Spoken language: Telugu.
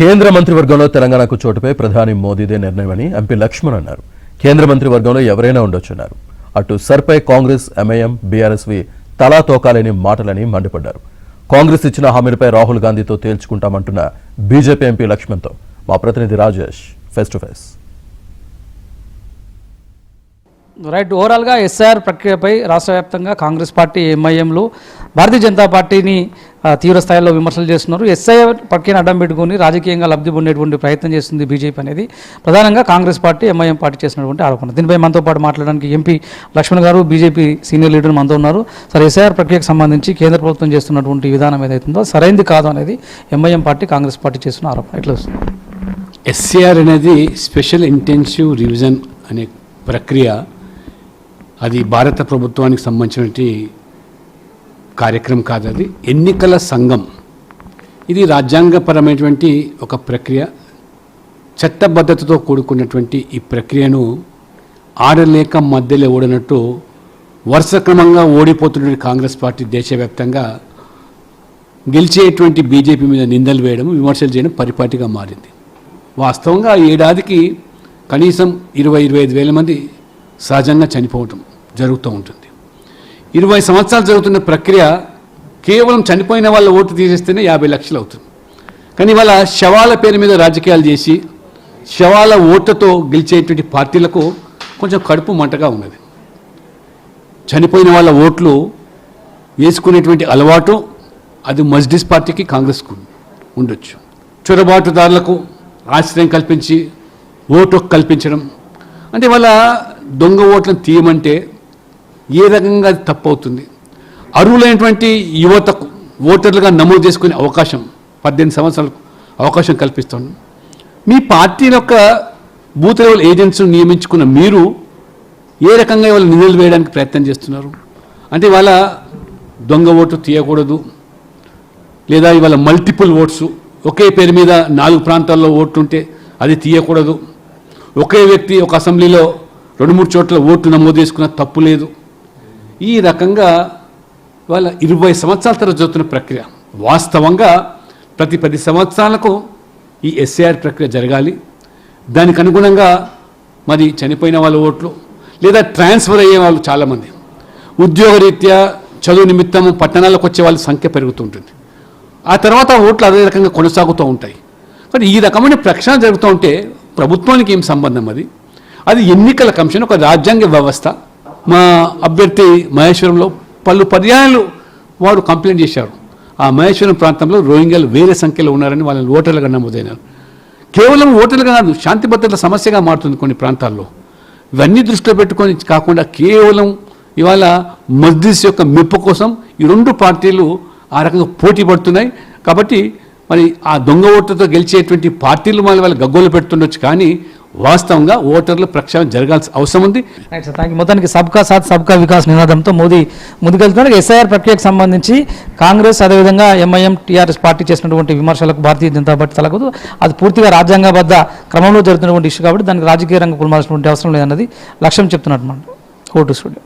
కేంద్ర మంత్రివర్గంలో తెలంగాణకు చోటుపై ప్రధాని మోదీదే నిర్ణయమని ఎంపీ లక్ష్మణ్ అన్నారు. కేంద్ర మంత్రివర్గంలో ఎవరైనా ఉండొచ్చన్నారు. అటు సర్పై కాంగ్రెస్, ఎంఐఎం, బీఆర్ఎస్వి తలా తోకాలేని మాటలని మండిపడ్డారు. కాంగ్రెస్ ఇచ్చిన హామీలపై రాహుల్ గాంధీతో తేల్చుకుంటామంటున్న బీజేపీ ఎంపీ లక్ష్మణ్తో మా ప్రతినిధి Rajesh face to face. Right, ఓవరాల్గా ఎస్ఐఆర్ ప్రక్రియపై రాష్ట్ర వ్యాప్తంగా కాంగ్రెస్ పార్టీ, ఎంఐఎంలు భారతీయ జనతా పార్టీని తీవ్ర స్థాయిలో విమర్శలు చేస్తున్నారు. ఎస్ఐఆర్ ప్రక్రియను అడ్డం పెట్టుకుని రాజకీయంగా లబ్ధి పొందేటువంటి ప్రయత్నం చేస్తుంది బీజేపీ అనేది ప్రధానంగా కాంగ్రెస్ పార్టీ, ఎంఐఎం పార్టీ చేసినటువంటి ఆరోపణ. దీనిపై మనతో పాటు మాట్లాడడానికి ఎంపీ లక్ష్మణ్ గారు, బీజేపీ సీనియర్ లీడర్ మనతో ఉన్నారు. సార్, ఎస్ఐఆర్ ప్రక్రియకు సంబంధించి కేంద్ర ప్రభుత్వం చేస్తున్నటువంటి విధానం ఏదైతుందో సరైంది కాదు అనేది ఎంఐఎం పార్టీ, కాంగ్రెస్ పార్టీ చేస్తున్న ఆరోపణ ఎట్లా వస్తుంది? ఎస్ఐఆర్ అనేది స్పెషల్ ఇంటెన్సివ్ రివిజన్ అనే ప్రక్రియ. అది భారత ప్రభుత్వానికి సంబంధించినటువంటి కార్యక్రమం కాదు, అది ఎన్నికల సంఘం. ఇది రాజ్యాంగపరమైనటువంటి ఒక ప్రక్రియ. చట్టబద్ధతతో కూడుకున్నటువంటి ఈ ప్రక్రియను ఆడలేక మధ్యలో ఓడినట్టు వరుస క్రమంగా ఓడిపోతున్నటువంటి కాంగ్రెస్ పార్టీ దేశవ్యాప్తంగా గెలిచేటువంటి బీజేపీ మీద నిందలు వేయడం, విమర్శలు చేయడం పరిపాటిగా మారింది. వాస్తవంగా ఏడాదికి కనీసం 20-25 వేల మంది సహజంగా చనిపోవటం జరుగుతూ ఉంటుంది. 20 సంవత్సరాలు జరుగుతున్న ప్రక్రియ కేవలం చనిపోయిన వాళ్ళ ఓటు తీసేస్తేనే 50 లక్షలు అవుతుంది. కానీ వాళ్ళ శవాల పేరు మీద రాజకీయాలు చేసి శవాల ఓట్లతో గెలిచేటువంటి పార్టీలకు కొంచెం కడుపు మంటగా ఉన్నది. చనిపోయిన వాళ్ళ ఓట్లు వేసుకునేటువంటి అలవాటు అది మజ్లిస్ పార్టీకి, కాంగ్రెస్కు ఉండొచ్చు. చొరబాటుదారులకు ఆశ్రయం కల్పించి ఓటు కల్పించడం అంటే వాళ్ళ దొంగ ఓట్లను తీయమంటే ఏ రకంగా అది తప్పు అవుతుంది? అర్హులైనటువంటి యువతకు ఓటర్లుగా నమోదు చేసుకునే అవకాశం 18 సంవత్సరాలకు అవకాశం కల్పిస్తాను. మీ పార్టీ యొక్క బూత్ లెవెల్ ఏజెంట్స్ను నియమించుకున్న మీరు ఏ రకంగా ఇవాళ నిధులు వేయడానికి ప్రయత్నం చేస్తున్నారు? అంటే ఇవాళ దొంగ ఓటు తీయకూడదు, లేదా ఇవాళ మల్టిపుల్ ఓట్స్, ఒకే పేరు మీద 4 ప్రాంతాల్లో ఓట్లుంటే అది తీయకూడదు, ఒకే వ్యక్తి ఒక అసెంబ్లీలో 2-3 చోట్ల ఓట్లు నమోదు చేసుకున్న తప్పు లేదు. ఈ రకంగా వాళ్ళ 20 సంవత్సరాల తర్వాత జరుగుతున్న ప్రక్రియ. వాస్తవంగా ప్రతి 10 సంవత్సరాలకు ఈ ఎస్ఐఆర్ ప్రక్రియ జరగాలి. దానికి అనుగుణంగా మరి చనిపోయిన వాళ్ళ ఓట్లు లేదా ట్రాన్స్ఫర్ అయ్యే వాళ్ళు చాలామంది, ఉద్యోగరీత్యా చదువు నిమిత్తం పట్టణాలకు వచ్చే వాళ్ళ సంఖ్య పెరుగుతుంటుంది. ఆ తర్వాత ఓట్లు అదే రకంగా కొనసాగుతూ ఉంటాయి. కానీ ఈ రకమైన ప్రక్షాళన జరుగుతూ ఉంటే ప్రభుత్వానికి ఏం సంబంధం? అది ఎన్నికల కమిషన్, ఒక రాజ్యాంగ వ్యవస్థ. మా అభ్యర్థి మహేశ్వరంలో పలు పర్యాయాలు వారు కంప్లైంట్ చేశారు. ఆ మహేశ్వరం ప్రాంతంలో రోహింగ్యాలు వేరే సంఖ్యలో ఉన్నారని వాళ్ళని ఓటర్లుగా నమోదైనారు. కేవలం ఓటర్లుగా కాదు, శాంతి భద్రతల సమస్యగా మారుతుంది కొన్ని ప్రాంతాల్లో. ఇవన్నీ దృష్టిలో పెట్టుకొని కాకుండా కేవలం ఇవాళ మజ్లిస్ యొక్క మెప్పు కోసం ఈ 2 పార్టీలు ఆ రకంగా పోటీ పడుతున్నాయి. కాబట్టి మరి ఆ దొంగ ఓట్లతో గెలిచేటువంటి పార్టీలు మళ్ళీ వాళ్ళు గగ్గోలు పెడుతుండొచ్చు, కానీ వాస్తవంగా ఓటర్లు ప్రక్షాళన జరగాల్సిన అవసరం ఉంది. Right sir, thank you. మొత్తానికి సబ్కా సాత్ సబ్కా వికాస్ నినాదంతో మోదీ ముందుకెళ్తున్నారు. ఎస్ఐఆర్ ప్రక్రియకు సంబంధించి కాంగ్రెస్, అదేవిధంగా ఎంఐఎం, టీఆర్ఎస్ పార్టీ చేసినటువంటి విమర్శలకు భారతీయ జనతా పార్టీ తలగదు. అది పూర్తిగా రాజ్యాంగబద్ధ క్రమంలో జరుగుతున్నటువంటి ఇష్యూ కాబట్టి దానికి రాజకీయ రంగం కులమాల్సినటువంటి అవసరం లేదన్నది లక్ష్యం చెప్తున్నట్టు. Vote studio.